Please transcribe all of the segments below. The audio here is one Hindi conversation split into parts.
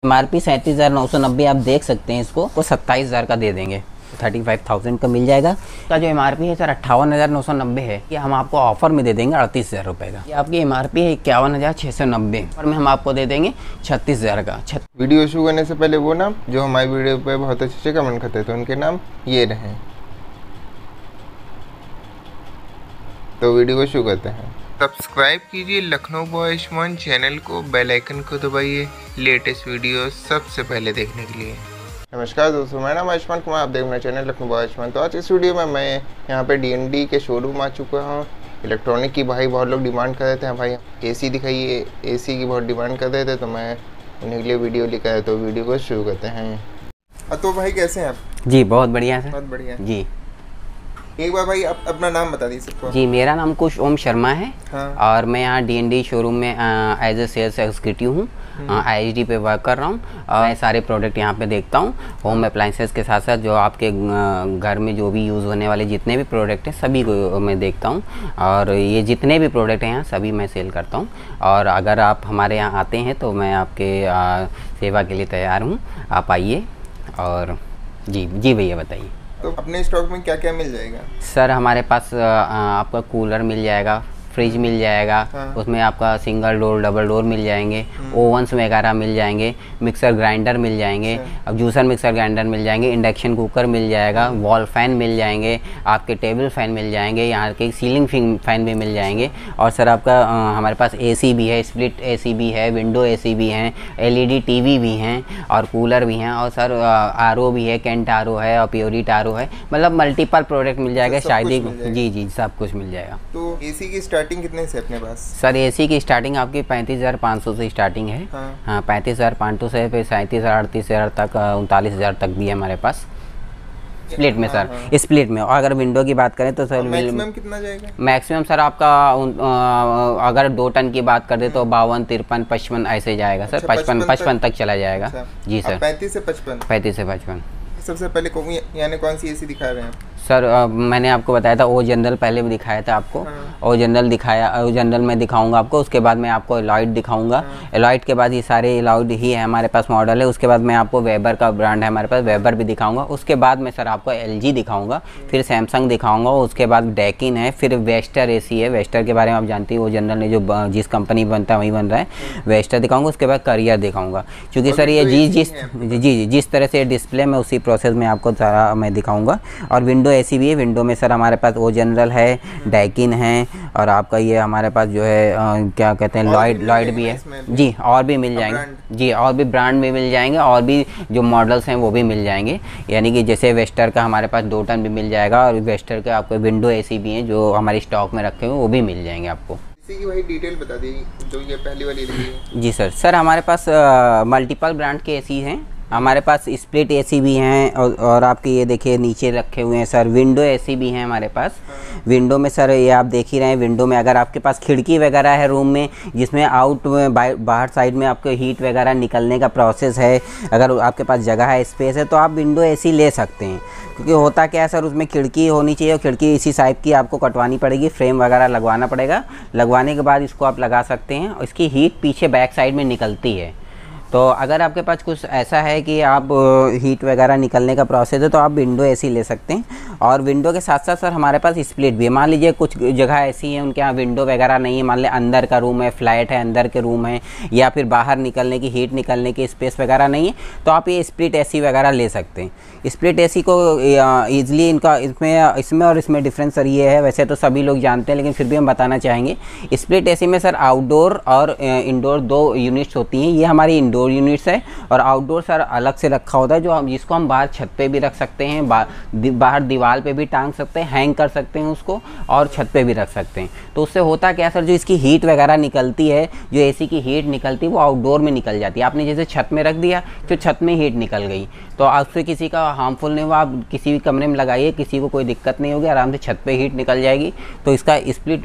MRP 37,990 आप देख सकते हैं। इसको 27,000 का दे देंगे, 35,000 का मिल जाएगा। का जो MRP है सर 58,990 है, ये हम आपको ऑफर में दे देंगे 38,000 रुपये का। ये आपकी MRP है 51,690 और में हम आपको दे देंगे 36,000 का। वीडियो शुरू करने से पहले वो नाम जो हमारी वीडियो पे बहुत अच्छे कमेंट करते थे उनके नाम ये रहे। तो वीडियो को शुरू करते हैं। सब्सक्राइब कीजिए लखनऊ बॉय आयुष्मान चैनल को, बेल आइकन को दबाइए लेटेस्ट वीडियो सबसे पहले देखने के लिए। नमस्कार दोस्तों, मेरा नाम आयुष्मान कुमार, आप देख रहे हैं चैनल लखनऊ बॉय आयुष्मान। तो आज इस वीडियो में मैं यहाँ पे DND के शोरूम आ चुका हूँ। इलेक्ट्रॉनिक की भाई बहुत लोग डिमांड कर रहे थे, भाई AC दिखाइए, AC की बहुत डिमांड कर रहे थे, तो मैं उन्हीं के लिए वीडियो लेकर आया। तो वीडियो को शुरू करते हैं। तो भाई कैसे हैं आप? जी बहुत बढ़िया सर। बहुत बढ़िया जी। एक बार भाई आप अपना नाम बता दीजिए सबको। जी मेरा नाम कुश ओम शर्मा है। हाँ। और मैं यहाँ DND शोरूम में एज ए सेल्स एग्जीक्यूटिव हूँ। IHD पे वर्क कर रहा हूँ और मैं सारे प्रोडक्ट यहाँ पे देखता हूँ। होम अप्लाइंसेस के साथ साथ जो आपके घर में जो भी यूज़ होने वाले जितने भी प्रोडक्ट हैं सभी को मैं देखता हूँ। और ये जितने भी प्रोडक्ट हैं यहाँ सभी मैं सेल करता हूँ। और अगर आप हमारे यहाँ आते हैं तो मैं आपके सेवा के लिए तैयार हूँ, आप आइए। और जी भैया बताइए। तो अपने स्टॉक में क्या क्या मिल जाएगा? सर हमारे पास आपका कूलर मिल जाएगा, फ्रिज मिल जाएगा। हाँ। उसमें आपका सिंगल डोर डबल डोर मिल जाएंगे, ओवंस वगैरह मिल जाएंगे, मिक्सर ग्राइंडर मिल जाएंगे, अब जूसर मिक्सर ग्राइंडर मिल जाएंगे, इंडक्शन कुकर मिल जाएगा, वॉल फैन मिल जाएंगे, आपके टेबल फैन मिल जाएंगे, यहाँ के सीलिंग फैन भी मिल जाएंगे। और सर आपका हमारे पास AC भी है, स्प्लिट AC भी है, विंडो AC भी हैं, LED TV भी हैं और कूलर भी हैं। और सर RO भी है, कैंट RO है और प्योरिट RO है, मतलब मल्टीपल प्रोडक्ट मिल जाएगा। शायद जी सब कुछ मिल जाएगा। तो AC की स्टार्टिंग कितने से अपने पास? सर AC की स्टार्टिंग आपकी 35,500 से स्टार्टिंग है। हाँ 35,500 से फिर 37,000 38,000 तक 39,000 तक भी है हमारे पास स्प्लिट में। सर स्प्लिट में। और अगर विंडो की बात करें तो सर मैक्सिमम कितना जाएगा? मैक्सिमम सर आपका अगर 2 टन की बात कर दे तो 52 53 55 ऐसे जाएगा सर। 55 तक चला जाएगा। जी सर 35 से 55। 35 से 55। सबसे पहले कौन सी AC दिखा रहे हैं आप? सर मैंने आपको बताया था ओ जनरल पहले भी दिखाया था आपको। ओ जनरल दिखाया, ओ जनरल में दिखाऊंगा आपको। उसके बाद मैं आपको एलॉयड दिखाऊंगा। एलॉयड के बाद ये सारे एलॉयड ही है हमारे पास मॉडल है। उसके बाद मैं आपको वेबर का ब्रांड है हमारे पास, वेबर भी दिखाऊंगा। उसके बाद मैं सर आपको LG दिखाऊंगा, फिर सैमसंग दिखाऊंगा। उसके बाद डेकिन है, फिर वेस्टर AC है। वेस्टर के बारे में आप जानते हैं, ओ जनरल ने जो जिस कंपनी बनता है वही बन रहा है, वेस्टर दिखाऊंगा। उसके बाद करियर दिखाऊंगा, क्योंकि सर ये जिस तरह से डिस्प्ले में उसी प्रोसेस में आपको सारा मैं दिखाऊंगा। और विंडो AC भी है। विंडो में सर हमारे पास ओ जनरल है, डेकिन है और आपका ये हमारे पास जो है क्या कहते हैं लॉयड भी है। जी और भी मिल जाएंगे। जी और भी ब्रांड में मिल जाएंगे और भी जो मॉडल्स हैं वो भी मिल जाएंगे। यानी कि जैसे वेस्टर का हमारे पास 2 टन भी मिल जाएगा और वेस्टर के आपको विंडो AC भी हैं जो हमारी स्टॉक में रखे हुए वो भी मिल जाएंगे आपको। इसी की वही डिटेल बता दीजिए जो ये पहली वाली है। जी सर हमारे पास मल्टीपल ब्रांड के AC हैं। हमारे पास स्प्लिट AC भी हैं और आपके ये देखिए नीचे रखे हुए हैं सर विंडो AC भी हैं हमारे पास। विंडो में सर ये आप देख ही रहे हैं, विंडो में अगर आपके पास खिड़की वगैरह है रूम में जिसमें आउट में बाहर साइड में आपको हीट वगैरह निकलने का प्रोसेस है, अगर आपके पास जगह है, स्पेस है, तो आप विंडो AC ले सकते हैं। क्योंकि होता क्या है सर, उसमें खिड़की होनी चाहिए और खिड़की इसी टाइप की आपको कटवानी पड़ेगी, फ्रेम वगैरह लगवाना पड़ेगा। लगवाने के बाद इसको आप लगा सकते हैं और इसकी हीट पीछे बैक साइड में निकलती है। तो अगर आपके पास कुछ ऐसा है कि आप हीट वगैरह निकलने का प्रोसेस है तो आप विंडो AC ले सकते हैं। और विंडो के साथ साथ सर हमारे पास स्प्लिट भी है। मान लीजिए कुछ जगह ऐसी है उनके यहाँ विंडो वगैरह नहीं है, मान लीजिए अंदर का रूम है, फ्लैट है, अंदर के रूम है, या फिर बाहर निकलने की हीट निकलने की स्पेस वगैरह नहीं है, तो आप ये स्प्लिट AC वगैरह ले सकते हैं। स्प्लिट AC को ईजिली इनका इसमें और इसमें डिफरेंस सर ये है, वैसे तो सभी लोग जानते हैं लेकिन फिर भी हम बताना चाहेंगे। स्प्लिट AC में सर आउटडोर और इंडोर 2 यूनिट्स होती हैं। ये हमारी इंडोर यूनिट्स है और आउटडोर सर अलग से रखा होता है जिसको हम बाहर छत पे भी रख सकते हैं, बाहर दीवार पे भी टांग सकते हैं, हैंग कर सकते हैं उसको और छत पे भी रख सकते हैं। तो उससे होता क्या सर, जो इसकी हीट वगैरह निकलती है, जो AC की हीट निकलती है वो आउटडोर में निकल जाती है। आपने जैसे छत में रख दिया तो छत में हीट निकल गई तो आपसे किसी का हार्मफुल नहीं हुआ, आप किसी भी कमरे में लगाइए, किसी को कोई दिक्कत नहीं होगी, आराम से छत पे हीट निकल जाएगी। तो इसका स्प्लिट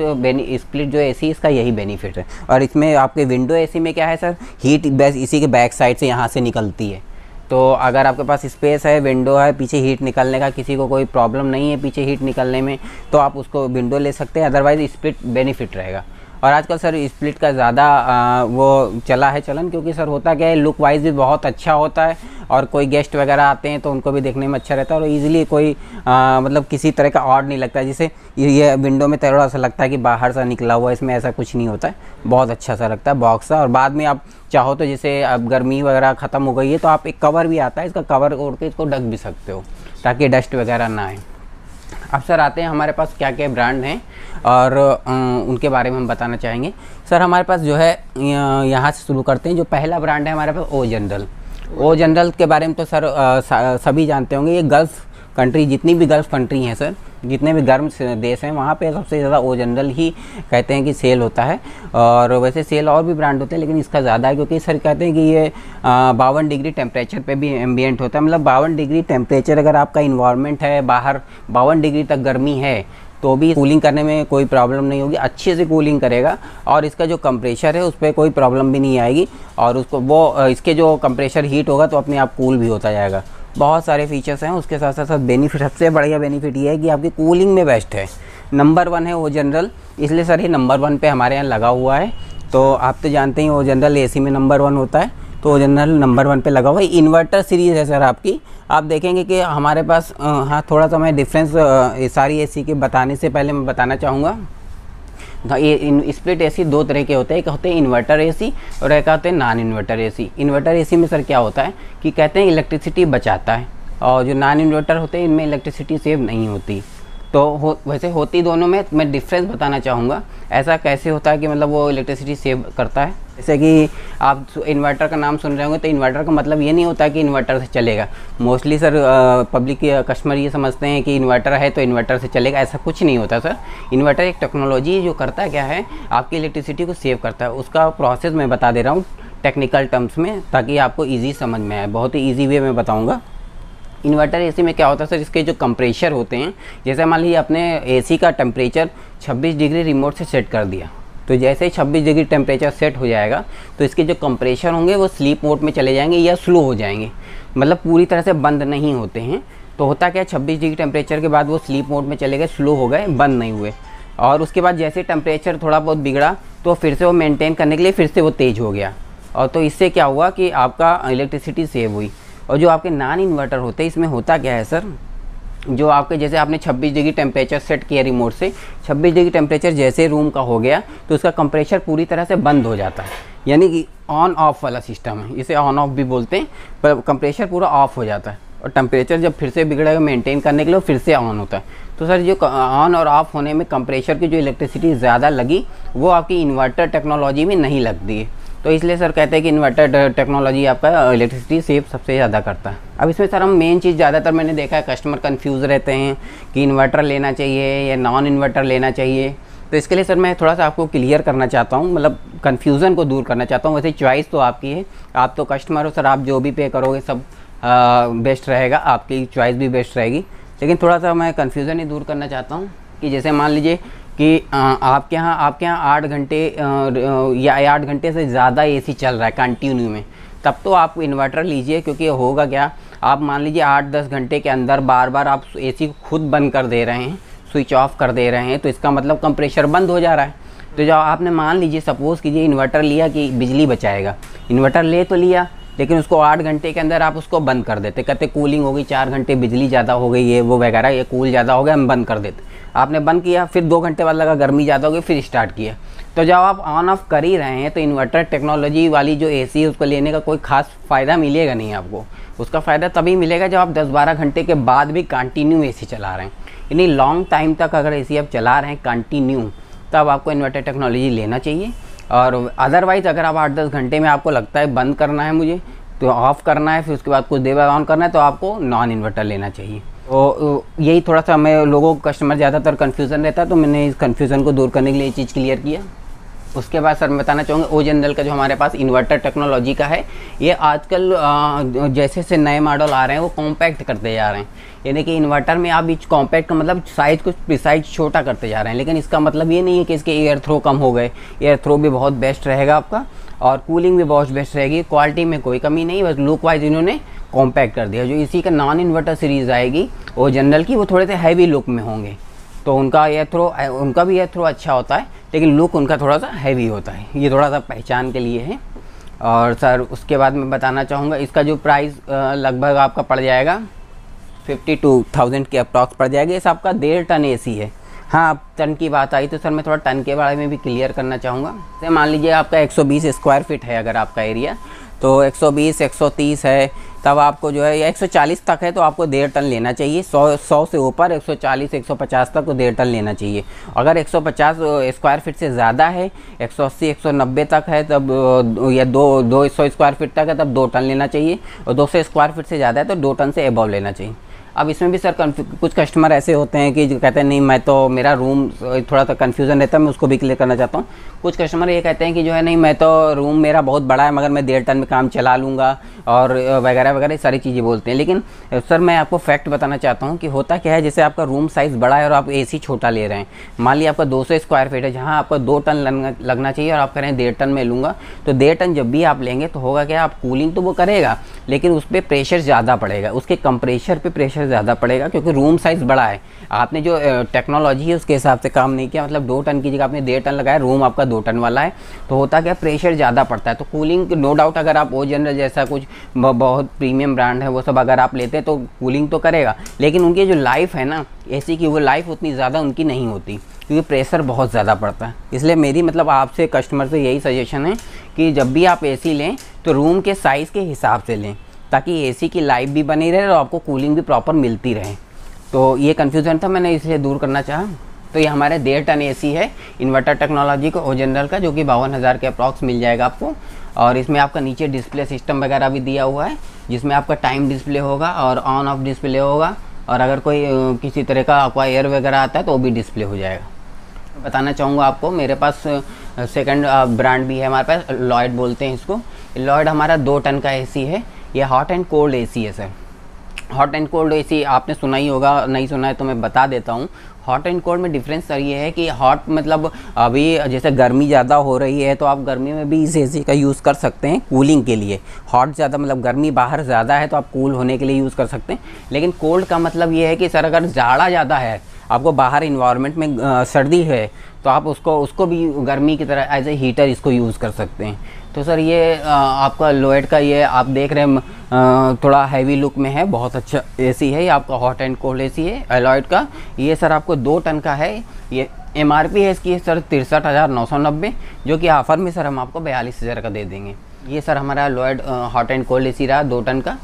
जो AC इसका यही बेनिफिट है। और इसमें आपके विंडो AC में क्या है सर, हीट इसी के बैक साइड से यहाँ से निकलती है। तो अगर आपके पास स्पेस है, विंडो है, पीछे हीट निकलने का किसी को कोई प्रॉब्लम नहीं है पीछे हीट निकलने में, तो आप उसको विंडो ले सकते हैं। अदरवाइज स्प्लिट बेनिफिट रहेगा। और आजकल सर स्प्लिट का ज़्यादा वो चला है चलन, क्योंकि सर होता क्या है लुक वाइज भी बहुत अच्छा होता है और कोई गेस्ट वगैरह आते हैं तो उनको भी देखने में अच्छा रहता है और ईजिली कोई मतलब किसी तरह का ऑड नहीं लगता है। जैसे ये विंडो में थोड़ा सा लगता है कि बाहर से निकला हुआ, इसमें ऐसा कुछ नहीं होता है, बहुत अच्छा सा लगता है बॉक्स सा। और बाद में आप चाहो तो जैसे अब गर्मी वगैरह ख़त्म हो गई है तो आप एक कवर भी आता है, इसका कवर ओढ़ के इसको ढक भी सकते हो ताकि डस्ट वगैरह ना आए। अब सर आते हैं हमारे पास क्या क्या ब्रांड हैं और उनके बारे में हम बताना चाहेंगे। सर हमारे पास जो है यहाँ से शुरू करते हैं। जो पहला ब्रांड है हमारे पास ओ जनरल। ओ जनरल के बारे में तो सर सभी जानते होंगे। ये गल्फ़ कंट्री, जितनी भी गल्फ़ कंट्री हैं सर, जितने भी गर्म देश हैं वहाँ पे सबसे ज़्यादा ओ जनरल ही कहते हैं कि सेल होता है। और वैसे सेल और भी ब्रांड होते हैं लेकिन इसका ज़्यादा है, क्योंकि सर कहते हैं कि ये 52 डिग्री टेम्परेचर पे भी एम्बियंट होता है। मतलब 52 डिग्री टेम्परेचर अगर आपका इन्वायरमेंट है, बाहर 52 डिग्री तक गर्मी है तो भी कूलिंग करने में कोई प्रॉब्लम नहीं होगी, अच्छे से कूलिंग करेगा। और इसका जो कंप्रेशर है उस पर कोई प्रॉब्लम भी नहीं आएगी और उसको इसके जो कंप्रेशर हीट होगा तो अपने आप कूल भी होता जाएगा। बहुत सारे फीचर्स हैं। उसके साथ साथ बेनिफिट, सबसे बढ़िया बेनिफिट ये है कि आपकी कूलिंग में बेस्ट है। नंबर 1 है ओ जनरल, इसलिए सर ये नंबर 1 पे हमारे यहाँ लगा हुआ है। तो आप तो जानते ही ओ जनरल एसी में नंबर 1 होता है, तो ओ जनरल नंबर 1 पे लगा हुआ है। इन्वर्टर सीरीज़ है सर आपकी। आप देखेंगे कि हमारे पास हाँ थोड़ा सा मैं डिफरेंस सारी एसी के बताने से पहले मैं बताना चाहूँगा। ये स्प्लिट एसी 2 तरह के होते हैं, एक होते हैं इन्वर्टर एसी और एक होते हैं non inverter AC. Inverter AC में सर क्या होता है कि कहते हैं इलेक्ट्रिसिटी बचाता है, और जो नॉन इन्वर्टर होते हैं इनमें इलेक्ट्रिसिटी सेव नहीं होती। तो वैसे होती दोनों में, मैं डिफरेंस बताना चाहूँगा। ऐसा कैसे होता है कि मतलब वो इलेक्ट्रिसिटी सेव करता है। जैसे कि आप इन्वर्टर का नाम सुन रहे होंगे तो इन्वर्टर का मतलब ये नहीं होता कि इन्वर्टर से चलेगा। मोस्टली सर पब्लिक कस्टमर ये समझते हैं कि इन्वर्टर है तो इन्वर्टर से चलेगा, ऐसा कुछ नहीं होता सर। इन्वर्टर एक टेक्नोलॉजी जो करता है क्या है, आपकी इलेक्ट्रिसिटी को सेव करता है। उसका प्रोसेस मैं बता दे रहा हूँ टेक्निकल टर्म्स में, ताकि आपको ईजी समझ में आए। बहुत ही ईजी वे में बताऊँगा। इन्वर्टर एसी में क्या होता है सर, इसके जो कंप्रेशर होते हैं, जैसे मान लीजिए अपने एसी का टेम्परेचर 26 डिग्री रिमोट से सेट कर दिया, तो जैसे ही 26 डिग्री टेम्परेचर सेट हो जाएगा तो इसके जो कंप्रेशर होंगे वो स्लीप मोड में चले जाएंगे या स्लो हो जाएंगे, मतलब पूरी तरह से बंद नहीं होते हैं। तो होता क्या है, 26 डिग्री टेम्परेचर के बाद वो स्लीप मोड में चले गए, स्लो हो गए, बंद नहीं हुए। और उसके बाद जैसे टेम्परेचर थोड़ा बहुत बिगड़ा तो फिर से वो मेनटेन करने के लिए फिर से वो तेज़ हो गया। और तो इससे क्या हुआ कि आपका इलेक्ट्रिसिटी सेव हुई। और जो आपके नॉन इन्वर्टर होते हैं इसमें होता क्या है सर, जो आपके जैसे आपने 26 डिग्री टेम्परेचर सेट किया रिमोट से, 26 डिग्री टेम्परेचर जैसे रूम का हो गया तो उसका कंप्रेशर पूरी तरह से बंद हो जाता है, यानी कि ऑन ऑफ वाला सिस्टम है, इसे ऑन ऑफ भी बोलते हैं। पर कंप्रेशर पूरा ऑफ हो जाता है और टेम्परेचर जब फिर से बिगड़ेगा मेंटेन करने के लिए फिर से ऑन होता है। तो सर जो ऑन और ऑफ होने में कंप्रेशर की जो इलेक्ट्रिसिटी ज़्यादा लगी वो आपकी इन्वर्टर टेक्नोलॉजी में नहीं लगती है। तो इसलिए सर कहते हैं कि इन्वर्टर टेक्नोलॉजी आपका इलेक्ट्रिसिटी सेव सबसे ज़्यादा करता है। अब इसमें सर हम मेन चीज़ ज़्यादातर मैंने देखा है कस्टमर कंफ्यूज रहते हैं कि इन्वर्टर लेना चाहिए या नॉन इन्वर्टर लेना चाहिए। तो इसके लिए सर मैं थोड़ा सा आपको क्लियर करना चाहता हूँ, मतलब कन्फ्यूज़न को दूर करना चाहता हूँ। वैसे चॉइस तो आपकी है, आप तो कस्टमर हो सर, आप जो भी पे करोगे सब बेस्ट रहेगा, आपकी चॉइस भी बेस्ट रहेगी। लेकिन थोड़ा सा मैं कन्फ्यूज़न ही दूर करना चाहता हूँ कि जैसे मान लीजिए कि आपके यहाँ 8 घंटे या 8 घंटे से ज़्यादा एसी चल रहा है कंटिन्यू में, तब तो आप इन्वर्टर लीजिए। क्योंकि होगा क्या, आप मान लीजिए 8-10 घंटे के अंदर बार बार आप एसी को खुद बंद कर दे रहे हैं, स्विच ऑफ कर दे रहे हैं, तो इसका मतलब कंप्रेशर बंद हो जा रहा है। तो जब आपने मान लीजिए सपोज़ कीजिए इन्वर्टर लिया कि बिजली बचाएगा, इन्वर्टर ले तो लिया लेकिन उसको 8 घंटे के अंदर आप उसको बंद कर देते, कहते कूलिंग हो गई, 4 घंटे बिजली ज़्यादा हो गई, ये वो वगैरह, ये कूल ज़्यादा हो गया, हम बंद कर देते। आपने बंद किया, फिर 2 घंटे बाद लगा गर्मी ज़्यादा हो गई, फिर स्टार्ट किया। तो जब आप ऑन ऑफ कर ही रहे हैं तो इन्वर्टर टेक्नोलॉजी वाली जो एसी है उसको लेने का कोई खास फ़ायदा मिलेगा नहीं आपको। उसका फ़ायदा तभी मिलेगा जब आप 10-12 घंटे के बाद भी कंटिन्यू एसी चला रहे हैं, यानी लॉन्ग टाइम तक अगर एसी आप चला रहे हैं कंटिन्यू, तब आपको इन्वर्टर टेक्नोलॉजी लेना चाहिए। और अदरवाइज़ अगर आप 8-10 घंटे में आपको लगता है बंद करना है मुझे, तो ऑफ़ करना है, फिर उसके बाद कुछ देर बाद ऑन करना है, तो आपको नॉन इन्वर्टर लेना चाहिए। तो यही थोड़ा सा मैं लोगों को, कस्टमर ज़्यादातर कन्फ्यूज़न रहता है, तो मैंने इस कन्फ्यूज़न को दूर करने के लिए ये चीज़ क्लियर किया। उसके बाद सर मैं बताना चाहूँगा ओ जनरल का जो हमारे पास इन्वर्टर टेक्नोलॉजी का है, ये आजकल जैसे से नए मॉडल आ रहे हैं वो कॉम्पैक्ट करते जा रहे हैं, यानी कि इन्वर्टर में आप बीच कॉम्पैक्ट का मतलब साइज़ को प्रिसाइज छोटा करते जा रहे हैं। लेकिन इसका मतलब ये नहीं है कि इसके एयर थ्रो कम हो गए, एयर थ्रो भी बहुत बेस्ट रहेगा आपका और कूलिंग भी बहुत बेस्ट रहेगी, क्वालिटी में कोई कमी नहीं, बस लुक वाइज इन्होंने कॉम्पैक्ट कर दिया। जो इसी का नॉन इन्वर्टर सीरीज़ आएगी ओ जनरल की, वो थोड़े से हैवी लुक में होंगे, तो उनका भी एयर थ्रो अच्छा होता है, लेकिन लुक उनका थोड़ा सा हैवी होता है, ये थोड़ा सा पहचान के लिए है। और सर उसके बाद मैं बताना चाहूँगा इसका जो प्राइस लगभग आपका पड़ जाएगा 52,000 के अप्रॉक्स पड़ जाएगा। इस आपका 1.5 टन एसी है। हाँ, अब टन की बात आई तो सर मैं थोड़ा टन के बारे में भी क्लियर करना चाहूँगा। जैसे मान लीजिए आपका 120 स्क्वायर फीट है अगर आपका एरिया, तो 120 130 है, तब आपको जो है या 140 तक है तो आपको 1.5 टन लेना चाहिए। 100 से ऊपर 140 150 तक तो 1.5 टन लेना चाहिए। अगर 150 स्क्वायर फीट से ज़्यादा है, 180 190 तक है तब या 200 स्क्वायर फीट तक है तब 2 टन लेना चाहिए, और 200 स्क्वायर फीट से ज़्यादा है तो 2 टन से एबव लेना चाहिए। अब इसमें भी सर कुछ कस्टमर ऐसे होते हैं कि जो कहते हैं नहीं मैं तो मेरा रूम थोड़ा सा कन्फ्यूज़न रहता है, मैं उसको भी क्लियर करना चाहता हूँ। कुछ कस्टमर ये कहते हैं कि जो है नहीं मैं तो रूम मेरा बहुत बड़ा है मगर मैं 1.5 टन में काम चला लूँगा और वगैरह वगैरह सारी चीज़ें बोलते हैं। लेकिन सर मैं आपको फैक्ट बताना चाहता हूँ कि होता क्या है, जैसे आपका रूम साइज़ बड़ा है और आप एसी छोटा ले रहे हैं, मान लिया आपका 200 स्क्वायर फीट है जहाँ आपका 2 टन लगना चाहिए और आप कह रहे हैं 1.5 टन में लूँगा, तो 1.5 टन जब भी आप लेंगे तो होगा क्या, आप कूलिंग तो वो करेगा लेकिन उस पर प्रेशर ज़्यादा पड़ेगा, उसके कंप्रेशर पे प्रेशर ज़्यादा पड़ेगा क्योंकि रूम साइज़ बड़ा है। आपने जो टेक्नोलॉजी है उसके हिसाब से काम नहीं किया, मतलब 2 टन की जगह आपने 1.5 टन लगाया, रूम आपका 2 टन वाला है, तो होता क्या प्रेशर ज़्यादा पड़ता है। तो कूलिंग नो डाउट अगर आप ओ जनरल जैसा कुछ बहुत प्रीमियम ब्रांड है वो सब अगर आप लेते हैं तो कूलिंग तो करेगा, लेकिन उनकी जो लाइफ है ना एसी की, वो लाइफ उतनी ज़्यादा उनकी नहीं होती क्योंकि प्रेशर बहुत ज़्यादा पड़ता है। इसलिए मेरी मतलब आपसे कस्टमर से यही सजेशन है कि जब भी आप एसी लें तो रूम के साइज़ के हिसाब से लें ताकि एसी की लाइफ भी बनी रहे और आपको कूलिंग भी प्रॉपर मिलती रहे। तो ये कन्फ्यूज़न था, मैंने इसलिए दूर करना चाहा। तो ये हमारे 1.5 टन एसी है इन्वर्टर टेक्नोलॉजी का ओ जनरल का, जो कि 52,000 के अप्रॉक्स मिल जाएगा आपको। और इसमें आपका नीचे डिस्प्ले सिस्टम वगैरह भी दिया हुआ है जिसमें आपका टाइम डिस्प्ले होगा और ऑन ऑफ डिस्प्ले होगा, और अगर कोई किसी तरह का आपका एयर वगैरह आता है तो वो भी डिस्प्ले हो जाएगा। बताना चाहूँगा आपको मेरे पास सेकंड ब्रांड भी है हमारे पास, लॉयड बोलते हैं इसको। लॉयड हमारा 2 टन का एसी है, ये हॉट एंड कोल्ड एसी है sir. Hot and cold AC आपने सुना ही होगा, नहीं सुना है तो मैं बता देता हूँ। हॉट एंड कोल्ड में डिफरेंस सर ये है कि हॉट मतलब अभी जैसे गर्मी ज़्यादा हो रही है तो आप गर्मी में भी इस एसी का यूज़ कर सकते हैं कूलिंग के लिए। हॉट ज़्यादा मतलब गर्मी बाहर ज़्यादा है तो आप कूल होने के लिए यूज़ कर सकते हैं। लेकिन कोल्ड का मतलब ये है कि सर अगर जाड़ा ज़्यादा है, आपको बाहर इन्वायरमेंट में सर्दी है, तो आप उसको भी गर्मी की तरह एज ए हीटर इसको यूज़ कर सकते हैं। तो सर ये आपका लॉयड का ये आप देख रहे हैं थोड़ा हैवी लुक में है, बहुत अच्छा एसी है। ये आपका हॉट एंड कोल्ड एसी है लॉयड का। ये सर आपको 2 टन का है। ये MRP है इसकी सर 63,990, जो कि ऑफ़र में सर हम आपको 42,000 का दे देंगे। ये सर हमारा Lloyd hot and cold AC रहा 2 टन का।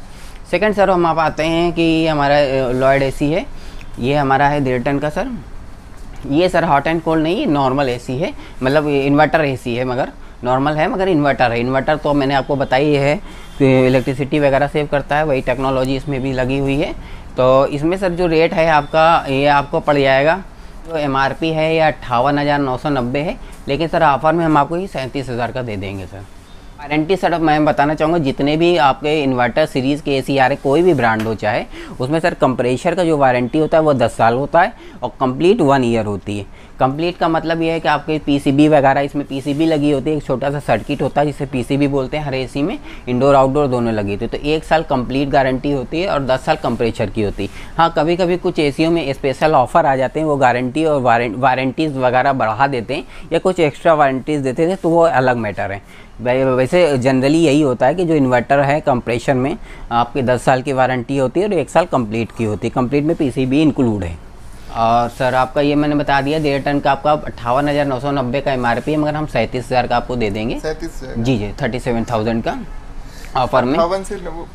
सेकंड सर हम आप आते हैं कि हमारा लॉयड एसी है, ये हमारा है 1.5 टन का सर। ये सर हॉट एंड कोल्ड नहीं, नॉर्मल एसी है, मतलब इन्वर्टर एसी है मगर नॉर्मल है मगर इन्वर्टर है। इन्वर्टर तो मैंने आपको बताई है कि इलेक्ट्रिसिटी वगैरह सेव करता है, वही टेक्नोलॉजी इसमें भी लगी हुई है। तो इसमें सर जो रेट है आपका, ये आपको पड़ जाएगा, जो MRP है ये 58,990 है, लेकिन सर ऑफ़र में हम आपको ही 37,000 का दे देंगे सर। वारंटी सर मैं बताना चाहूँगा जितने भी आपके इन्वर्टर सीरीज़ के एसी आ रहे, कोई भी ब्रांड हो चाहे, उसमें सर कंप्रेशर का जो वारंटी होता है वो 10 साल होता है और कंप्लीट 1 ईयर होती है। कंप्लीट का मतलब ये है कि आपके PCB वगैरह, इसमें PCB लगी होती है, एक छोटा सा सर्किट होता है जिसे PCB बोलते हैं, हर एसी में इंडोर आउटडोर दोनों लगी होती है। तो 1 साल कंप्लीट गारंटी होती है और 10 साल कंप्रेशर की होती है। हाँ, कभी कभी कुछ एसीओं में स्पेशल ऑफर आ जाते हैं, वो गारंटी और वारंटीज़ वगैरह बढ़ा देते हैं या कुछ एक्स्ट्रा वारंटीज़ देते थे, तो वो अलग मैटर है। वैसे जनरली यही होता है कि जो इन्वर्टर है कंप्रेशर में आपकी 10 साल की वारंटी होती है और 1 साल कंप्लीट की होती है। कंप्लीट में PCB इंक्लूड है। और सर आपका ये मैंने बता दिया 1.5 टन का आपका 58,990 का MRP है, मगर हम 37,000 का आपको दे देंगे। 37,000 जी 37,000 का ऑफर में,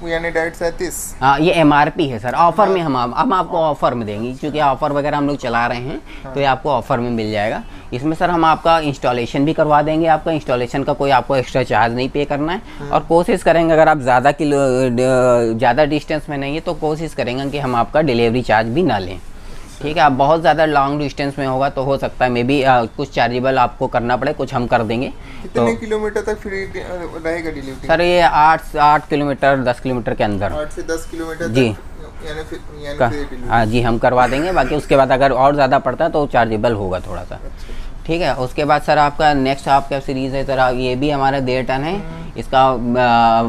यानी डायरेक्ट 37। हाँ, ये MRP है सर, ऑफर में हम आपको ऑफर में देंगे क्योंकि ऑफर वगैरह हम लोग चला रहे हैं। हाँ। तो ये आपको ऑफर में मिल जाएगा। इसमें सर हम आपका इंस्टॉलेशन भी करवा देंगे, आपका इंस्टॉलेशन का कोई आपको एक्स्ट्रा चार्ज नहीं पे करना है। हाँ। और कोशिश करेंगे अगर आप ज़्यादा डिस्टेंस में नहीं है तो कोशिश करेंगे कि हम आपका डिलीवरी चार्ज भी ना लें। ठीक है, आप बहुत ज़्यादा लॉन्ग डिस्टेंस में होगा तो हो सकता है मे बी कुछ चार्जेबल आपको करना पड़े, कुछ हम कर देंगे। कितने किलोमीटर तक फ्री रहेगा डिलीवरी? सर ये 8 किलोमीटर 10 किलोमीटर के अंदर, 8 से 10 किलोमीटर जी हाँ जी हम करवा देंगे। बाकी उसके बाद अगर और ज़्यादा पड़ता है तो चार्जेबल होगा थोड़ा सा। ठीक है, उसके बाद सर आपका नेक्स्ट आपका सीरीज़ है सर, ये भी हमारा 1.5 टन है, इसका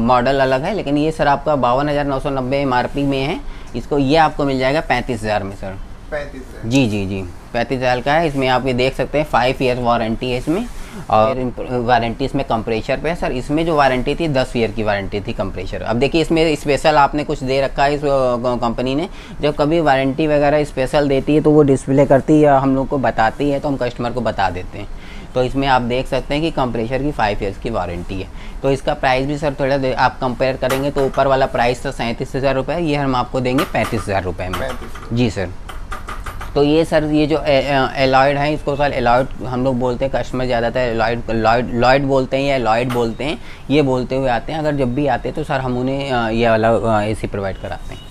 मॉडल अलग है, लेकिन ये सर आपका 52,990 MRP में है। इसको ये आपको मिल जाएगा 35,000 में सर। 35,000 जी। 35,000 का है। इसमें आप ये देख सकते हैं 5 ईयर वारंटी है इसमें, और वारंटी इसमें कंप्रेशर पे है सर। इसमें जो वारंटी थी 10 ईयर की वारंटी थी कंप्रेशर। अब देखिए इसमें स्पेशल आपने कुछ दे रखा है इस कंपनी ने। जब कभी वारंटी वगैरह स्पेशल देती है तो वो डिस्प्ले करती है या हम लोग को बताती है, तो हम कस्टमर को बता देते हैं। तो इसमें आप देख सकते हैं कि कंप्रेशर की 5 ईयर्स की वारंटी है। तो इसका प्राइस भी सर थोड़ा आप कंपेयर करेंगे तो ऊपर वाला प्राइस था 37,000 रुपये, ये हम आपको देंगे 35,000 रुपये में। जी सर। तो ये सर ये जो एलॉयड है, इसको सर एलॉयड हम लोग बोलते हैं, कस्टमर ज़्यादातर लॉयड बोलते हैं या एलॉयड बोलते हैं, ये बोलते हुए आते हैं। अगर जब भी आते हैं तो सर हम उन्हें ये वाला एसी प्रोवाइड कराते हैं।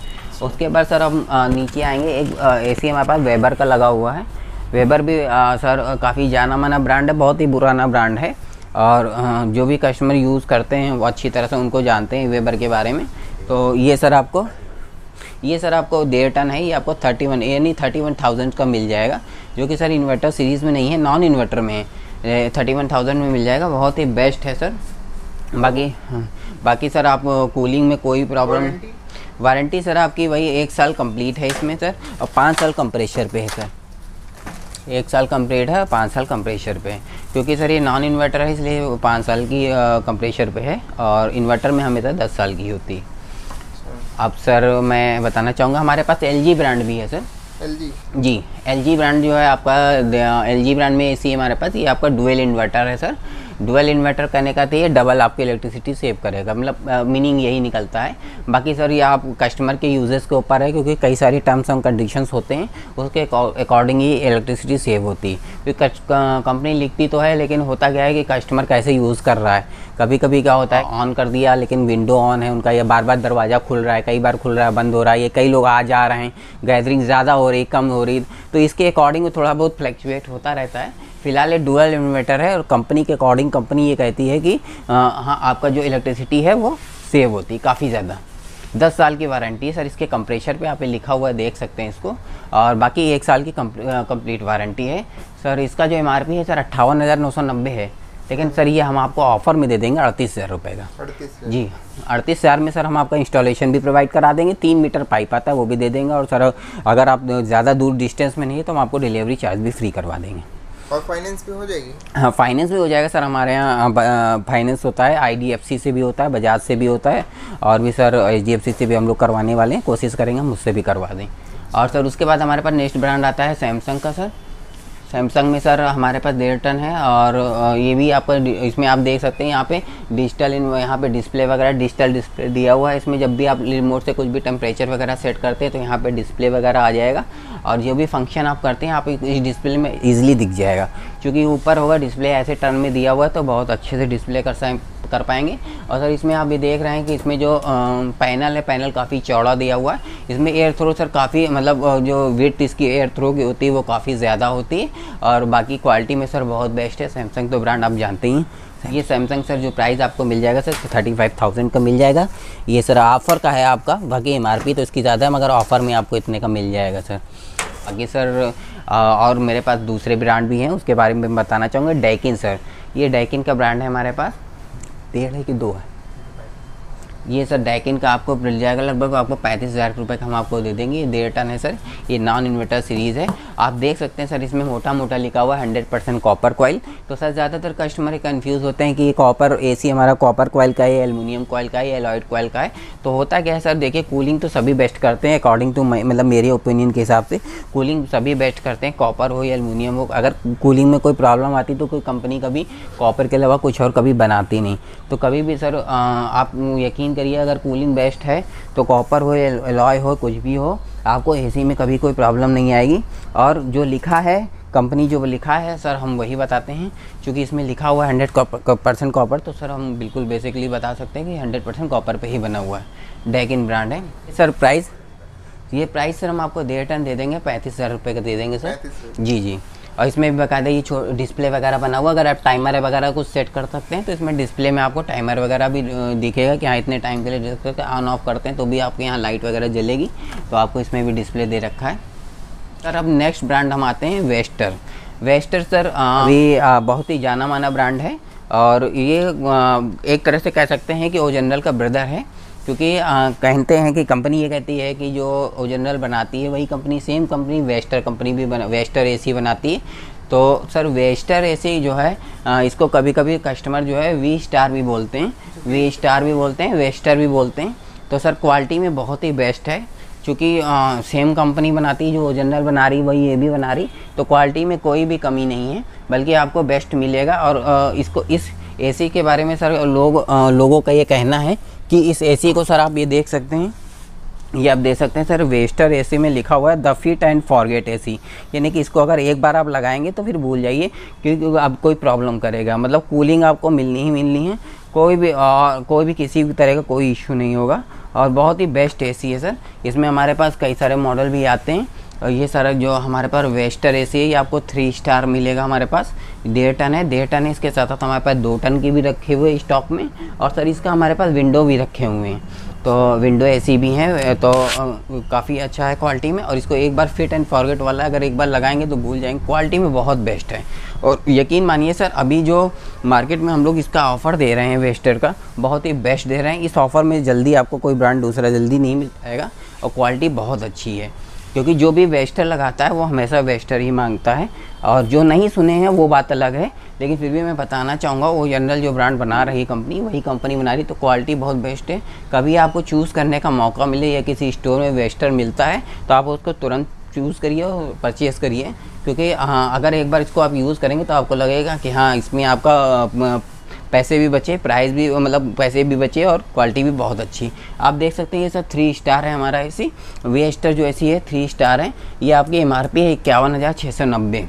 उसके बाद सर हम नीचे आएंगे, एक एसी हमारे पास वेबर का लगा हुआ है। वेबर भी सर काफ़ी जाना माना ब्रांड है, बहुत ही पुराना ब्रांड है, और जो भी कस्टमर यूज़ करते हैं वो अच्छी तरह से उनको जानते हैं वेबर के बारे में। तो ये सर आपको 1.5 टन है, ये आपको 31,000 का मिल जाएगा, जो कि सर इन्वर्टर सीरीज़ में नहीं है, नॉन इन्वर्टर में है। 31,000 में मिल जाएगा, बहुत ही बेस्ट है सर। बाकी सर आप कूलिंग में कोई प्रॉब्लम, वारंटी सर आपकी वही 1 साल कंप्लीट है इसमें सर, और 5 साल कंप्रेशर पे है सर। 1 साल कंप्लीट है, 5 साल कंप्रेशर पे है, क्योंकि सर ये नॉन इन्वर्टर है इसलिए 5 साल की कंप्रेशर पे है, और इन्वर्टर में हमेशा 10 साल की होती है। अब सर मैं बताना चाहूँगा हमारे पास LG ब्रांड भी है सर। जी, LG ब्रांड जो है आपका, LG ब्रांड में एसी हमारे पास, ये आपका डुअल इन्वर्टर है सर। डुअल इन्वर्टर करने का तो ये डबल आपकी इलेक्ट्रिसिटी सेव करेगा, मतलब मीनिंग यही निकलता है। बाकी सर ये आप कस्टमर के यूजेस के ऊपर है, क्योंकि कई सारी टर्म्स एंड कंडीशंस होते हैं, उसके अकॉर्डिंग ही इलेक्ट्रिसिटी सेव होती है। क्योंकि कंपनी लिखती तो है, लेकिन होता क्या है कि कस्टमर कैसे यूज़ कर रहा है। कभी कभी क्या होता है, ऑन कर दिया लेकिन विंडो ऑन है उनका, या बार बार दरवाज़ा खुल रहा है, कई बार खुल रहा है बंद हो रहा है, ये कई लोग आ जा रहे हैं, गैदरिंग ज़्यादा हो रही कम हो रही, तो इसके अकॉर्डिंग थोड़ा बहुत फ्लैक्चुएट होता रहता है। फिलहाल ये डुअल इन्वर्टर है, और कंपनी के अकॉर्डिंग कंपनी ये कहती है कि हाँ आपका जो इलेक्ट्रिसिटी है वो सेव होती है काफ़ी ज़्यादा। 10 साल की वारंटी है सर। इसके कंप्रेशर पे आप लिखा हुआ है, देख सकते हैं इसको, और बाकी 1 साल की कंप्लीट वारंटी है सर। इसका जो MRP है सर 58,990 है, लेकिन सर ये हम आपको ऑफर में दे देंगे 38,000 रुपये का। 38,000 जी, 38,000 में सर हम आपका इंस्टॉलेशन भी प्रोवाइड करा देंगे, 3 मीटर पाइप आता है वो भी दे देंगे, और सर अगर आप ज़्यादा दूर डिस्टेंस में नहीं है तो हम आपको डिलीवरी चार्ज भी फ्री करवा देंगे। और फाइनेंस भी हो जाएगी? हाँ, फाइनेंस भी हो जाएगा सर। हमारे यहाँ फाइनेंस होता है, IDFC से भी होता है, बजाज से भी होता है, और भी सर HDFC से भी हम लोग करवाने वाले हैं, कोशिश करेंगे हम उससे भी करवा दें। और सर उसके बाद हमारे पास नेक्स्ट ब्रांड आता है सैमसंग का सर। सैमसंग में सर हमारे पास 1.5 टन है, और ये भी आपका इसमें आप देख सकते हैं यहाँ पे डिजिटल यहाँ पे डिस्प्ले वगैरह डिजिटल डिस्प्ले दिया हुआ है। इसमें जब भी आप रिमोट से कुछ भी टेम्परेचर वगैरह सेट करते हैं तो यहाँ पे डिस्प्ले वगैरह आ जाएगा, और जो भी फंक्शन आप करते हैं आप इस डिस्प्ले में ईजिली दिख जाएगा, क्योंकि ऊपर होगा डिस्प्ले ऐसे टर्न में दिया हुआ है, तो बहुत अच्छे से डिस्प्ले कर पाएंगे। और सर इसमें आप ये देख रहे हैं कि इसमें जो पैनल है, पैनल काफ़ी चौड़ा दिया हुआ है। इसमें एयर थ्रो सर काफ़ी, मतलब जो विड्थ इसकी एयर थ्रो की होती है वो काफ़ी ज़्यादा होती है, और बाकी क्वालिटी में सर बहुत बेस्ट है। सैमसंग तो ब्रांड आप जानते ही। ये सैमसंग सर जो प्राइस आपको मिल जाएगा सर 35,000 का मिल जाएगा। ये सर ऑफ़र का है आपका, बाकी MRP तो इसकी ज़्यादा है, मगर ऑफ़र में आपको इतने का मिल जाएगा सर। बाकी सर और मेरे पास दूसरे ब्रांड भी हैं, उसके बारे में बताना चाहूँगा। डैकिन सर, ये डैकिन का ब्रांड है हमारे पास, 1.5 है कि 2 है। ये सर डैकिन का आपको मिल जाएगा लगभग आपको 35,000 रुपये का हम आपको दे देंगे। ये 1.5 टन है सर, ये नॉन इन्वर्टर सीरीज़ है। आप देख सकते हैं सर इसमें मोटा मोटा लिखा हुआ है 100% कॉपर कॉइल। तो सर ज़्यादातर कस्टमर कंफ्यूज होते हैं कि ये कॉपर एसी हमारा कॉपर कॉइल का है, एल्युमिनियम कॉइल का है, एलॉयड कॉइल का है। तो होता क्या है सर, देखिए कूलिंग तो सभी बेस्ट करते हैं अकॉर्डिंग टू मतलब मेरे ओपिनियन के हिसाब से कूलिंग सभी बेस्ट करते हैं, कॉपर हो या एल्युमिनियम हो। अगर कूलिंग में कोई प्रॉब्लम आती तो कोई कंपनी कभी कॉपर के अलावा कुछ और कभी बनाती नहीं। तो कभी भी सर आप यकीन करिए, अगर कूलिंग बेस्ट है तो कॉपर हो एलॉय हो कुछ भी हो, आपको एसी में कभी कोई प्रॉब्लम नहीं आएगी। और जो लिखा है कंपनी जो लिखा है सर हम वही बताते हैं, क्योंकि इसमें लिखा हुआ है 100% कॉपर, तो सर हम बिल्कुल बेसिकली बता सकते हैं कि 100% कॉपर पे ही बना हुआ है। डैकिन ब्रांड है सर। प्राइस, ये प्राइस सर हम आपको 1.5 टन दे देंगे, 35,000 रुपये का दे देंगे सर। जी जी। और इसमें भी बकायदा ये डिस्प्ले वगैरह बना हुआ, अगर आप टाइमर वगैरह कुछ सेट कर सकते हैं तो इसमें डिस्प्ले में आपको टाइमर वगैरह भी दिखेगा कि हाँ इतने टाइम के लिए ऑन ऑफ करते हैं तो भी आपके यहाँ लाइट वगैरह जलेगी, तो आपको इसमें भी डिस्प्ले दे रखा है सर। अब नेक्स्ट ब्रांड हम आते हैं वेस्टर। वेस्टर सर अभी बहुत ही जाना माना ब्रांड है, और ये एक तरह से कह सकते हैं कि ओरिजिनल का ब्रदर है। क्योंकि कहते हैं कि कंपनी ये कहती है कि जो ओरिजिनल बनाती है वही company, same company Wester company भी वेस्टर एसी बनाती है। तो सर वेस्टर एसी जो है इसको कभी कभी कस्टमर जो है वी स्टार भी बोलते हैं, वी स्टार भी बोलते हैं, वेस्टर भी बोलते हैं। तो सर क्वालिटी में बहुत ही बेस्ट है, क्योंकि सेम कंपनी बनाती है, जो ओरिजिनल बना रही वही ये भी बना रही, तो क्वालिटी में कोई भी कमी नहीं है, बल्कि आपको बेस्ट मिलेगा। और इसको इस एसी के बारे में सर लोगों का ये कहना है कि इस एसी को सर आप ये देख सकते हैं, ये आप देख सकते हैं सर वेस्टर एसी में लिखा हुआ है the fit and forget AC, यानी कि इसको अगर एक बार आप लगाएंगे तो फिर भूल जाइए, क्योंकि अब कोई प्रॉब्लम करेगा, मतलब कूलिंग आपको मिलनी ही मिलनी है, कोई भी किसी भी तरह का कोई इशू नहीं होगा। और बहुत ही बेस्ट एसी है सर। इसमें हमारे पास कई सारे मॉडल भी आते हैं, और ये सारा जो हमारे पास वेस्टर एसी है ये आपको 3 स्टार मिलेगा हमारे पास। 1.5 टन है, 1.5 टन है, इसके साथ साथ हमारे पास 2 टन की भी रखे हुए स्टॉक में, और सर इसका हमारे पास विंडो भी रखे हुए हैं, तो विंडो एसी भी है, तो काफ़ी अच्छा है क्वालिटी में। और इसको एक बार फिट एंड फॉरगेट वाला अगर एक बार लगाएंगे तो भूल जाएंगे, क्वालिटी में बहुत बेस्ट है। और यकीन मानिए सर, अभी जो मार्केट में हम लोग इसका ऑफ़र दे रहे हैं वेस्टर का, बहुत ही बेस्ट दे रहे हैं। इस ऑफ़र में जल्दी आपको कोई ब्रांड दूसरा जल्दी नहीं मिल पाएगा, और क्वालिटी बहुत अच्छी है, क्योंकि जो भी वेस्टर लगाता है वो हमेशा वेस्टर ही मांगता है। और जो नहीं सुने हैं वो बात अलग है, लेकिन फिर भी मैं बताना चाहूँगा वो जनरल जो ब्रांड बना रही कंपनी वही कंपनी बना रही, तो क्वालिटी बहुत बेस्ट है। कभी आपको चूज़ करने का मौका मिले या किसी स्टोर में वेस्टर मिलता है तो आप उसको तुरंत चूज़ करिए और परचेज़ करिए, क्योंकि हाँ अगर एक बार इसको आप यूज़ करेंगे तो आपको लगेगा कि हाँ इसमें आपका पैसे भी बचे, प्राइस भी मतलब पैसे भी बचे, और क्वालिटी भी बहुत अच्छी। आप देख सकते हैं ये सर 3 स्टार है हमारा एसी, वेस्टर जो एसी है 3 स्टार है। ये आपकी MRP है 51,690,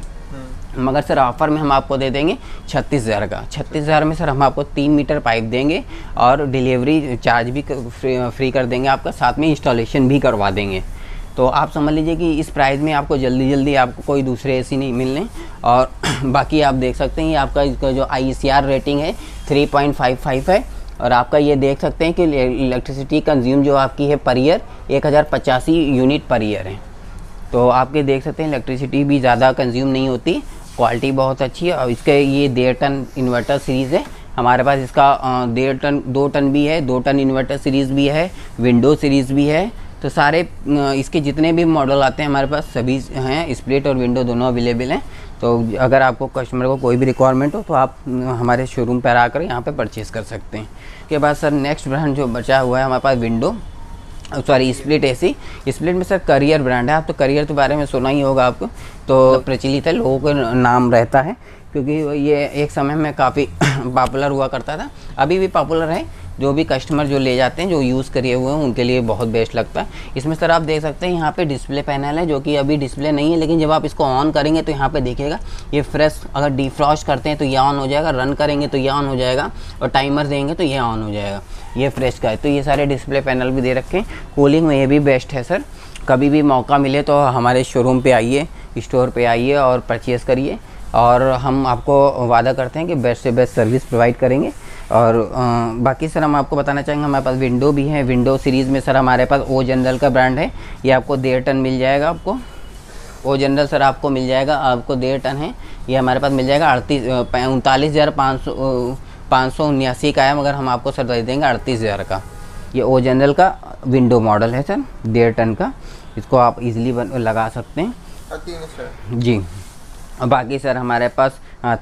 मगर सर ऑफ़र में हम आपको दे देंगे 36,000 का। 36,000 में सर हम आपको 3 मीटर पाइप देंगे, और डिलीवरी चार्ज भी फ्री कर देंगे आपका, साथ में इंस्टॉलेशन भी करवा देंगे। तो आप समझ लीजिए कि इस प्राइस में आपको जल्दी आपको कोई दूसरे एसी नहीं मिलने। और बाकी आप देख सकते हैं आपका इसका जो IECR रेटिंग है 3.55 है, और आपका ये देख सकते हैं कि इलेक्ट्रिसिटी कंज्यूम जो आपकी है per year 1085 unit per year है। तो आपके देख सकते हैं इलेक्ट्रिसिटी भी ज़्यादा कंज्यूम नहीं होती, क्वालिटी बहुत अच्छी है। और इसके ये 1.5 टन इन्वर्टर सीरीज़ है हमारे पास, इसका 1.5 टन 2 टन भी है, 2 टन इन्वर्टर सीरीज़ भी है, विंडो सीरीज़ भी है। तो सारे इसके जितने भी मॉडल आते हैं हमारे पास सभी हैं, स्प्लिट और विंडो दोनों अवेलेबल हैं। तो अगर आपको कस्टमर को कोई भी रिक्वायरमेंट हो तो आप हमारे शोरूम पर आकर यहाँ पे परचेज़ कर सकते हैं। उसके बाद सर नेक्स्ट ब्रांड जो बचा हुआ है हमारे पास विंडो स्प्लिट एसी। स्प्लिट में सर करियर ब्रांड है, आप तो करियर के बारे में सुना ही होगा आपको, तो प्रचलित है, लोगों का नाम रहता है, क्योंकि ये एक समय में काफ़ी पॉपुलर हुआ करता था, अभी भी पॉपुलर है। जो भी कस्टमर जो ले जाते हैं, जो यूज़ करे हुए हैं, उनके लिए बहुत बेस्ट लगता है। इसमें सर आप देख सकते हैं यहाँ पे डिस्प्ले पैनल है, जो कि अभी डिस्प्ले नहीं है, लेकिन जब आप इसको ऑन करेंगे तो यहाँ पे देखिएगा ये फ्रेश, अगर डिफ्रॉस्ट करते हैं तो ये ऑन हो जाएगा, रन करेंगे तो ये ऑन हो जाएगा, और टाइमर देंगे तो ये ऑन हो जाएगा। ये फ्रेश का है, तो ये सारे डिस्प्ले पैनल भी दे रखे हैं। कूलिंग में ये भी बेस्ट है सर। कभी भी मौका मिले तो हमारे शोरूम पर आइए, स्टोर पर आइए और परचेज़ करिए, और हम आपको वादा करते हैं कि बेस्ट से बेस्ट सर्विस प्रोवाइड करेंगे। और बाकी सर हम आपको बताना चाहेंगे हमारे पास विंडो भी है। विंडो सीरीज़ में सर हमारे पास ओ जनरल का ब्रांड है, ये आपको 1.5 टन मिल जाएगा। आपको ओ जनरल सर आपको मिल जाएगा, आपको 1.5 टन है, ये हमारे पास मिल जाएगा 39,579 का है, मगर हम आपको सर दे देंगे 38,000 का। ये ओ जनरल का विंडो मॉडल है सर 1.5 टन का, इसको आप इजीली लगा सकते हैं जी। बाकी सर हमारे पास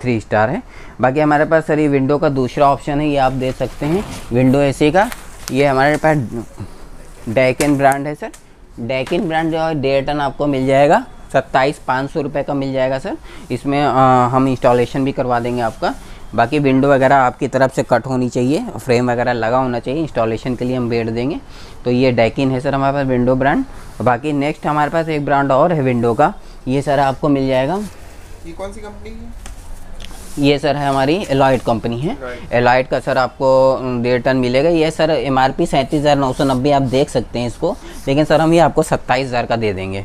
3 स्टार है। बाकी हमारे पास सर ये विंडो का दूसरा ऑप्शन है, ये आप देख सकते हैं विंडो एसी का। ये हमारे पास डेकिन ब्रांड है सर। डेकिन ब्रांड जो है 1.5 टन आपको मिल जाएगा 27,500 रुपये का मिल जाएगा सर। इसमें हम इंस्टॉलेशन भी करवा देंगे आपका। बाकी विंडो वगैरह आपकी तरफ से कट होनी चाहिए, फ्रेम वगैरह लगा होना चाहिए, इंस्टॉलेशन के लिए हम बेड देंगे। तो ये डेकिन है सर हमारे पास विंडो ब्रांड। बाकी नेक्स्ट हमारे पास एक ब्रांड और है विंडो का, ये सर आपको मिल जाएगा। ये कौन सी कंपनी है? ये सर है हमारी एलॉयड कंपनी है। एलॉयड का सर आपको 1.5 टन मिलेगा। ये सर MRP 37,990 आप देख सकते हैं इसको, लेकिन सर हम ये आपको 27,000 का दे देंगे।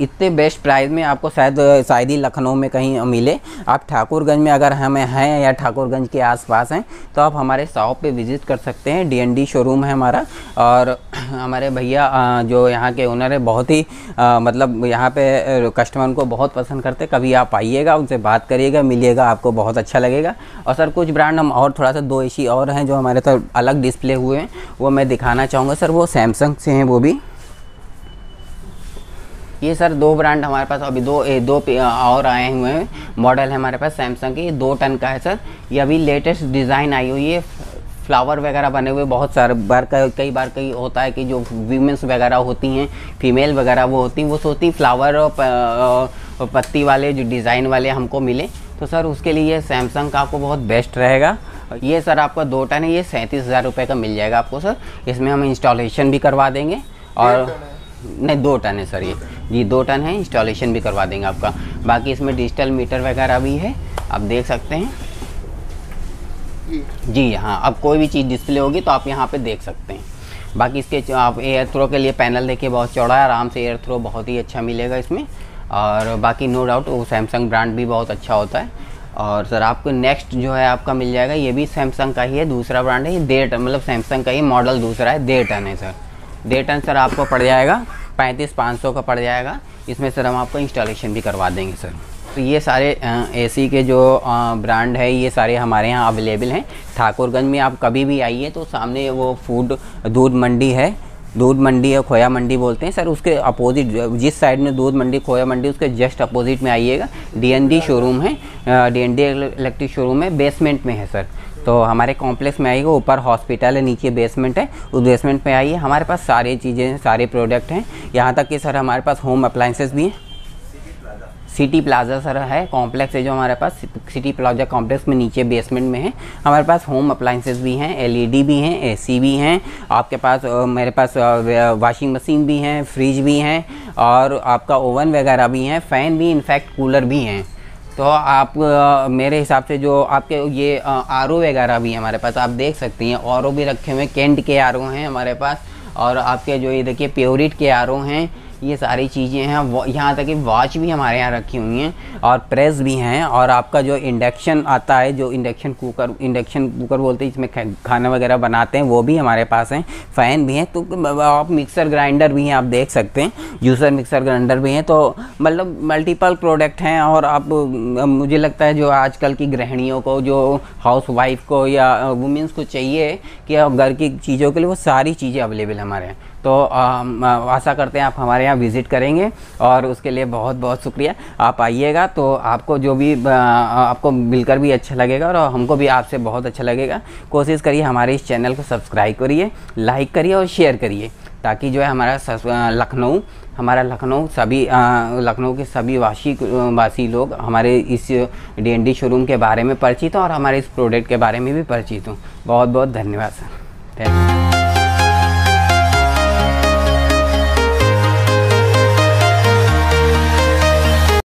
इतने बेस्ट प्राइस में आपको शायद ही लखनऊ में कहीं मिले। आप ठाकुरगंज में अगर हमें हैं या ठाकुरगंज के आसपास हैं तो आप हमारे शॉप पे विज़िट कर सकते हैं। DND शोरूम है हमारा, और हमारे भैया जो यहाँ के ओनर है बहुत ही मतलब यहाँ पे कस्टमर को बहुत पसंद करते। कभी आप आइएगा, उनसे बात करिएगा, मिलिएगा, आपको बहुत अच्छा लगेगा। और सर कुछ ब्रांड हम और थोड़ा सा 2 एसी और हैं जो हमारे तरफ अलग डिस्प्ले हुए हैं, वो मैं दिखाना चाहूँगा सर। वो सैमसंग से हैं वो भी। ये सर 2 ब्रांड हमारे पास अभी दो और आए हुए हैं मॉडल है हमारे पास सैमसंग के। 2 टन का है सर। ये अभी लेटेस्ट डिज़ाइन आई हुई है, फ्लावर वगैरह बने हुए। बहुत सारे बार कई बार होता है कि जो वीमेंस वगैरह होती हैं, फीमेल वगैरह वो होती हैं, वो सोचती फ्लावर और पत्ती वाले जो डिज़ाइन वाले हमको मिले, तो सर उसके लिए सैमसंग का आपको बहुत बेस्ट रहेगा। ये सर आपका 2 टन है, ये 37,000 रुपये का मिल जाएगा आपको सर। इसमें हम इंस्टॉलेशन भी करवा देंगे और नहीं 2 टन है सर ये जी, 2 टन है, इंस्टॉलेशन भी करवा देंगे आपका। बाकी इसमें डिजिटल मीटर वगैरह भी है, आप देख सकते हैं जी। हाँ, अब कोई भी चीज़ डिस्प्ले होगी तो आप यहाँ पे देख सकते हैं। बाकी इसके आप एयर थ्रो के लिए पैनल देखिए बहुत चौड़ा है, आराम से एयर थ्रो बहुत ही अच्छा मिलेगा इसमें। और बाकी नो डाउट वो सैमसंग ब्रांड भी बहुत अच्छा होता है। और सर आपको नेक्स्ट जो है आपका मिल जाएगा, ये भी सैमसंग का ही है, दूसरा ब्रांड है ये 1.5 टन, मतलब सैमसंग का ही मॉडल दूसरा है, 1.5 टन है सर। 1.5 टन सर आपको पड़ जाएगा 35,500 का पड़ जाएगा। इसमें सर हम आपको इंस्टॉलेशन भी करवा देंगे सर। तो ये सारे एसी के जो ब्रांड है ये सारे हमारे यहाँ अवेलेबल हैं। ठाकुरगंज में आप कभी भी आइए तो सामने वो दूध मंडी है, दूध मंडी है, खोया मंडी बोलते हैं सर। उसके अपोजिट जिस साइड में दूध मंडी खोया मंडी, उसके जस्ट अपोजिट में आइएगा, DND शोरूम है, DND इलेक्ट्रिक शोरूम है, बेसमेंट में है सर। तो हमारे कॉम्प्लेक्स में आइएगा, ऊपर हॉस्पिटल है, नीचे बेसमेंट है, उस बेसमेंट में आइए। हमारे पास सारी चीज़ें हैं, सारे प्रोडक्ट हैं, यहाँ तक कि सर हमारे पास होम अप्लाइंसेस भी हैं। सिटी प्लाजा सर है, कॉम्प्लेक्स है जो हमारे पास सिटी प्लाजा कॉम्प्लेक्स में नीचे बेसमेंट में है। हमारे पास होम अप्लाइंसेस भी हैं, LED भी हैं, AC भी हैं आपके पास। मेरे पास वॉशिंग मशीन भी हैं, फ्रिज भी हैं और आपका ओवन वगैरह भी हैं, फ़ैन भी, इनफैक्ट कूलर भी हैं। तो आप मेरे हिसाब से जो आपके ये RO वगैरह भी हैं हमारे पास, आप देख सकती हैं। RO भी रखे हुए हैं, केंट के RO हैं हमारे पास। और आपके जो ये देखिए प्योरिट के RO हैं, ये सारी चीज़ें हैं। यहाँ तक कि वॉच भी हमारे यहाँ रखी हुई हैं और प्रेस भी हैं। और आपका जो इंडक्शन आता है, जो इंडक्शन कुकर बोलते हैं, इसमें खाना वगैरह बनाते हैं, वो भी हमारे पास हैं। फ़ैन भी हैं, तो आप मिक्सर ग्राइंडर भी हैं, आप देख सकते हैं, जूसर मिक्सर ग्राइंडर भी हैं। तो मतलब मल्टीपल प्रोडक्ट हैं। और आप मुझे लगता है जो आजकल की गृहिणियों को, जो हाउस वाइफ को या वुमेंस को चाहिए कि घर की चीज़ों के लिए, वो सारी चीज़ें अवेलेबल हमारे यहाँ। तो आशा करते हैं आप हमारे यहाँ विज़िट करेंगे और उसके लिए बहुत बहुत शुक्रिया। आप आइएगा तो आपको जो भी आपको मिलकर भी अच्छा लगेगा और हमको भी आपसे बहुत अच्छा लगेगा। कोशिश करिए हमारे इस चैनल को सब्सक्राइब करिए, लाइक करिए और शेयर करिए, ताकि जो है हमारा लखनऊ लखनऊ के सभी वासी लोग हमारे इस DND शोरूम के बारे में परिचित हों और हमारे इस प्रोडक्ट के बारे में भी परिचित हों। बहुत बहुत धन्यवाद सर। Thank you.